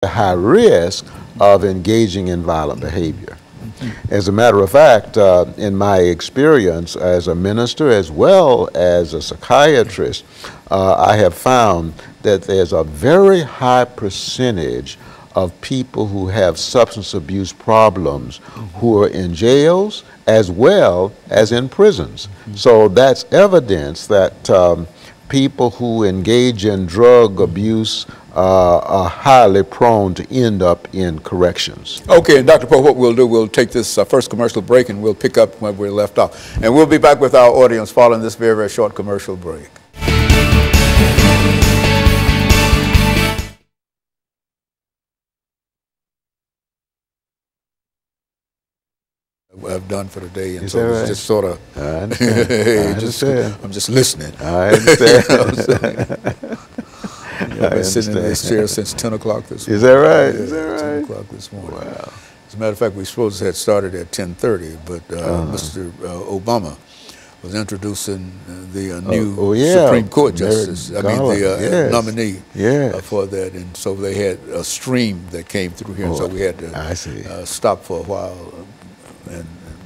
a high risk of engaging in violent behavior. As a matter of fact, in my experience as a minister as well as a psychiatrist, I have found that there's a very high percentage of people who have substance abuse problems who are in jails as well as in prisons. So that's evidence that people who engage in drug abuse are highly prone to end up in corrections. Okay, and Dr. Poe, what we'll do, we'll take this first commercial break and we'll pick up where we left off. And we'll be back with our audience following this very, very short commercial break. I've done for the day, and so it's just sort of. I understand. I'm just listening. I understand. I've been sitting in this chair since 10 o'clock this morning. Is that right? Yeah, Is that right? 10 o'clock this morning. Wow. As a matter of fact, we supposed to have started at 10:30, but Mr. Obama was introducing the new Supreme Court justice. The nominee for that, and so they had a stream that came through here, and so we had to stop for a while.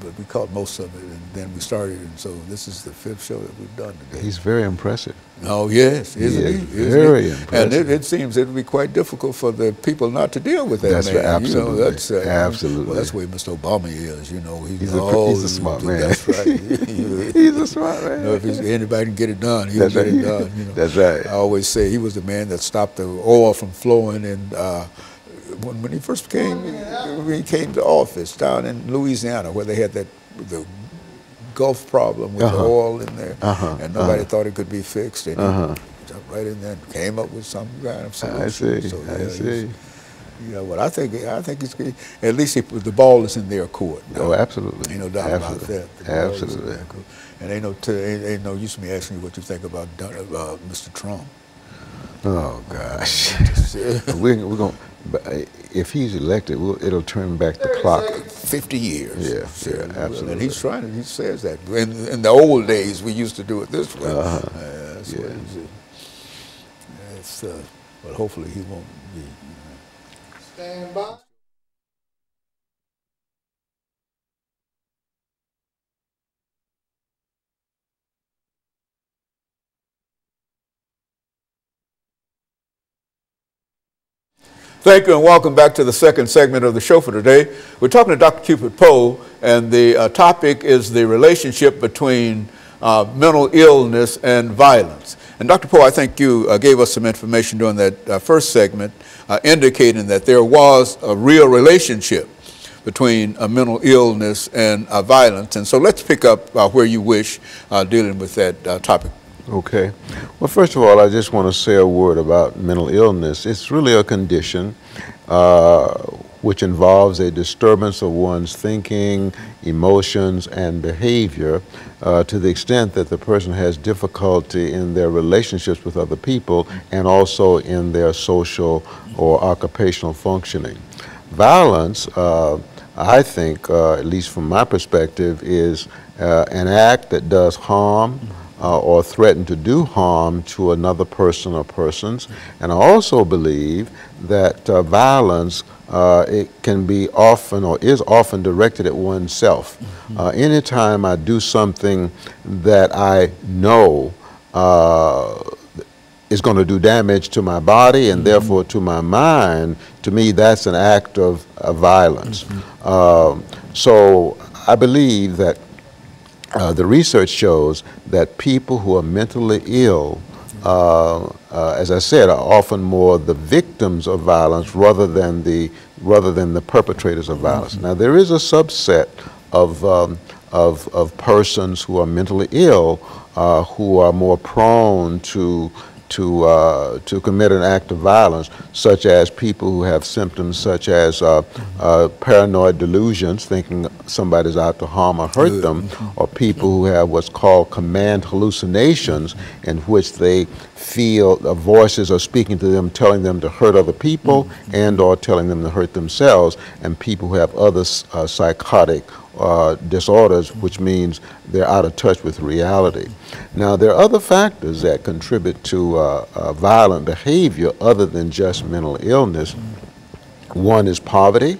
But we caught most of it, and then we started, and so this is the 5th show that we've done today. He's very impressive. Oh, yes, isn't he? Very impressive. And it seems it would be quite diffiult for the people not to deal with that that's man. Right, absolutely. You know, that's, absolutely. Well, that's the way Mr. Obama is, you know. He's a smart man. That's right. He's a smart man. You know, if anybody can get it done, he'll get it done. You know. That's right. I always say he was the man that stopped the oil from flowing, and when he first came to office down in Louisiana, where they had the Gulf problem with the oil in there, and nobody thought it could be fixed, and he jumped right in there and came up with some kind of solution. I see. So, I see. You know what? I think it's at least the ball is in their court. Oh, absolutely. Ain't no doubt about that. Absolutely. And ain't no use me asking you what you think about Mr. Trump. Oh gosh, we're going. If he's elected, it'll turn back the clock 50 years. Yeah, absolutely. And he's trying. He says that. In the old days, we used to do it this way. But hopefully he won't be. Stand by. Thank you and welcome back to the second segment of the show for today. We're talking to Dr. Cupid Poe, and the topic is the relationship between mental illness and violence. And Dr. Poe, I think you gave us some information during that first segment indicating that there was a real relationship between mental illness and violence. And so let's pick up where you wish dealing with that topic. Okay. Well, first of all, I just want to say a word about mental illness. It's really a condition which involves a disturbance of one's thinking, emotions, and behavior to the extent that the person has difficulty in their relationships with other people and also in their social or occupational functioning. Violence, I think, at least from my perspective, is an act that does harm or threaten to do harm to another person or persons. And I also believe that violence it can be often or is often directed at oneself. Anytime I do something that I know is going to do damage to my body and therefore to my mind, to me that's an act of violence. So I believe that the research shows that people who are mentally ill, as I said, are often more the victims of violence rather than the perpetrators of violence. Now, there is a subset of persons who are mentally ill who are more prone to commit an act of violence, such as people who have symptoms such as paranoid delusions, thinking somebody's out to harm or hurt them, or people who have what's called command hallucinations, in which they feel voices are speaking to them, telling them to hurt other people and or telling them to hurt themselves, and people who have other psychotic disorders, which means they're out of touch with reality. Now, there are other factors that contribute to violent behavior other than just mental illness. One is poverty,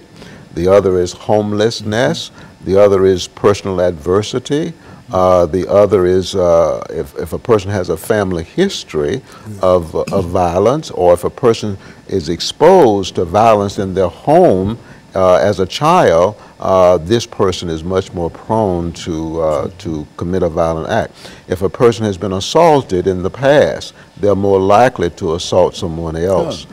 the other is homelessness, the other is personal adversity, the other is if a person has a family history of violence, or if a person is exposed to violence in their home as a child, this person is much more prone to commit a violent act. If a person has been assaulted in the past, they're more likely to assault someone else.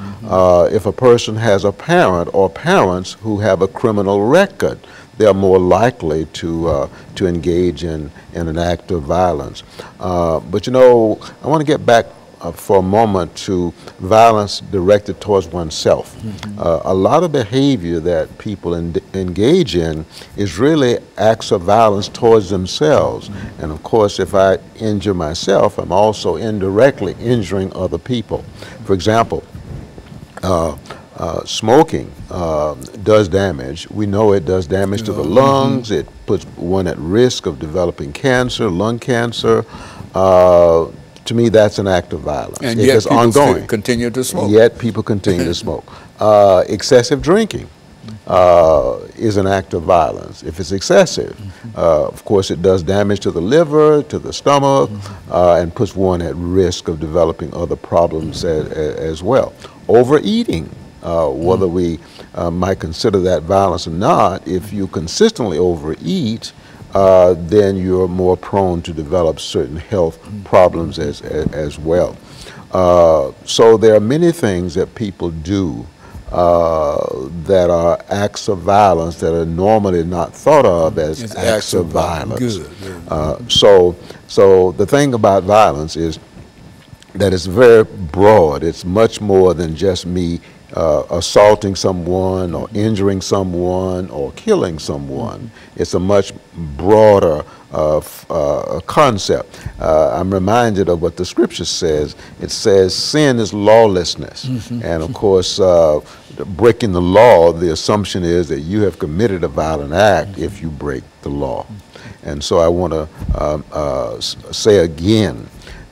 If a person has a parent or parents who have a criminal record, they're more likely to engage in an act of violence. But you know, I want to get back for a moment to violence directed towards oneself. A lot of behavior that people engage in is really acts of violence towards themselves. And of course, if I injure myself, I'm also indirectly injuring other people. For example, smoking does damage. We know it does damage to the lungs. It puts one at risk of developing cancer, lung cancer. To me, that's an act of violence. And yet it's people ongoing. Continue to smoke. Yet people continue to smoke. Excessive drinking is an act of violence. If it's excessive, of course, it does damage to the liver, to the stomach, and puts one at risk of developing other problems as well. Overeating, whether we might consider that violence or not, if you consistently overeat, then you're more prone to develop certain health problems as well. So there are many things that people do that are acts of violence that are normally not thought of as acts of violence. So the thing about violence is that it's very broad. It's much more than just me assaulting someone or injuring someone or killing someone. It's a much broader concept. I'm reminded of what the scripture says. It says sin is lawlessness. And of course, breaking the law, the assumption is that you have committed a violent act if you break the law. And so I want to say again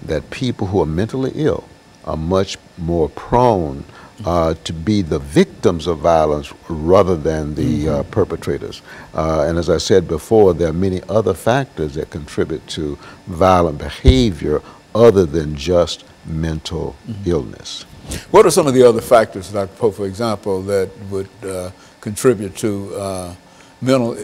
that people who are mentally ill are much more prone to be the victims of violence rather than the perpetrators. And as I said before, there are many other factors that contribute to violent behavior other than just mental illness. What are some of the other factors, Dr. Poe, for example, that would contribute to mental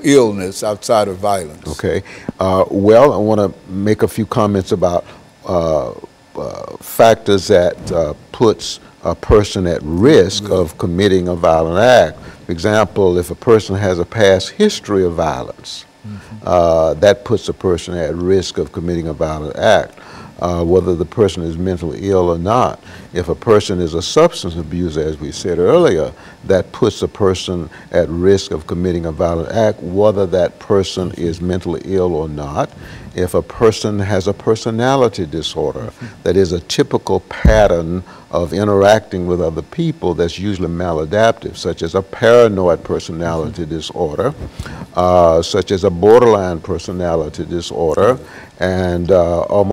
illness outside of violence? Okay. Well, I want to make a few comments about factors that puts a person at risk of committing a violent act. For example, if a person has a past history of violence, that puts a person at risk of committing a violent act, whether the person is mentally ill or not. If a person is a substance abuser, as we said earlier, that puts a person at risk of committing a violent act, whether that person is mentally ill or not. If a person has a personality disorder, that is a typical pattern of interacting with other people that's usually maladaptive, such as a paranoid personality disorder, such as a borderline personality disorder, and almost